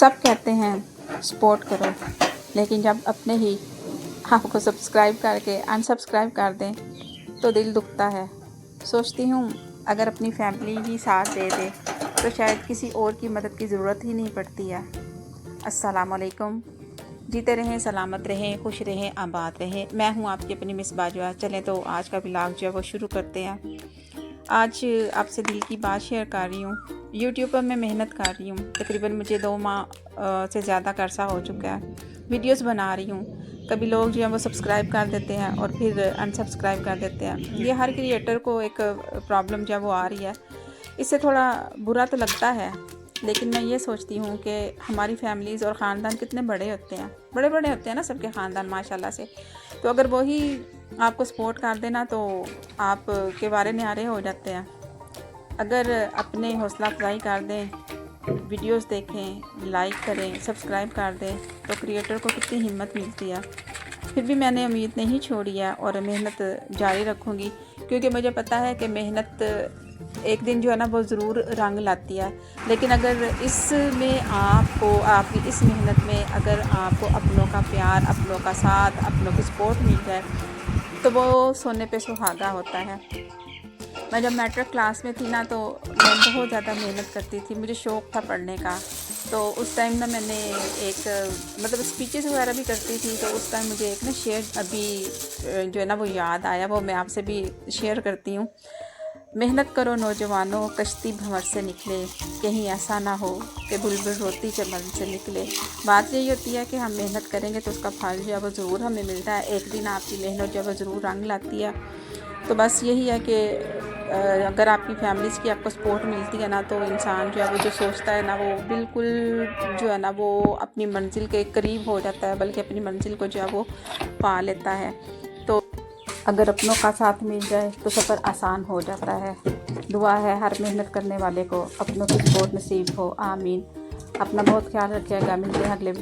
सब कहते हैं सपोर्ट करो, लेकिन जब अपने ही आपको सब्सक्राइब करके अनसब्सक्राइब कर दें तो दिल दुखता है। सोचती हूँ अगर अपनी फैमिली ही साथ दे दे तो शायद किसी और की मदद की ज़रूरत ही नहीं पड़ती है। अस्सलाम वालेकुम। जीते रहें, सलामत रहें, खुश रहें, आबाद रहें। मैं हूँ आपकी अपनी मिस बाजवा। चलें तो आज का व्लॉग जो है वो शुरू करते हैं। आज आपसे दिल की बात शेयर कर रही हूँ। यूट्यूब पर मैं मेहनत कर रही हूँ, तकरीबन मुझे 2 माह से ज़्यादा का अरसा हो चुका है। वीडियोस बना रही हूँ, कभी लोग जो है वो सब्सक्राइब कर देते हैं और फिर अनसब्सक्राइब कर देते हैं। ये हर क्रिएटर को एक प्रॉब्लम जो है वो आ रही है। इससे थोड़ा बुरा तो लगता है, लेकिन मैं ये सोचती हूँ कि हमारी फैमिलीज़ और ख़ानदान कितने बड़े होते हैं, बड़े बड़े होते हैं ना सबके ख़ानदान माशाल्लाह से। तो अगर वही आपको सपोर्ट कर देना तो आप के बारे न्यारे हो जाते हैं। अगर अपने हौसला अफजाई कर दें, वीडियोस देखें, लाइक करें, सब्सक्राइब कर दें तो क्रिएटर को कितनी हिम्मत मिलती है। फिर भी मैंने उम्मीद नहीं छोड़ी है और मेहनत जारी रखूँगी, क्योंकि मुझे पता है कि मेहनत एक दिन जो है ना वो ज़रूर रंग लाती है। लेकिन अगर इसमें आपकी इस मेहनत में अगर आपको अपनों का प्यार, अपनों का साथ, अपनों की सपोर्ट मिल जाए तो वो सोने पे सुहागा होता है। मैं जब मैट्रिक क्लास में थी ना तो मैं बहुत ज़्यादा मेहनत करती थी, मुझे शौक़ था पढ़ने का। तो उस टाइम ना मैंने एक मतलब स्पीचेस वगैरह भी करती थी। तो उस टाइम मुझे एक ना शेर अभी जो है ना वो याद आया, वो मैं आपसे भी शेयर करती हूँ। मेहनत करो नौजवानों, कश्ती भंवर से निकले, कहीं ऐसा ना हो कि बुलबुल रोती चमन से निकले। बात यही होती है कि हम मेहनत करेंगे तो उसका फल जो है वो ज़रूर हमें मिलता है। एक दिन आपकी मेहनत जो है वो ज़रूर रंग लाती है। तो बस यही है कि अगर आपकी फैमिलीज़ की आपको सपोर्ट मिलती है ना तो इंसान जो है वो जो सोचता है ना वो बिल्कुल जो है ना वो अपनी मंजिल के करीब हो जाता है, बल्कि अपनी मंजिल को जो है वो पा लेता है। तो अगर अपनों का साथ मिल जाए तो सफ़र आसान हो जाता है। दुआ है हर मेहनत करने वाले को अपनों की सपोर्ट नसीब हो। आमीन। अपना बहुत ख्याल रखिएगा। मिलते हैं अगले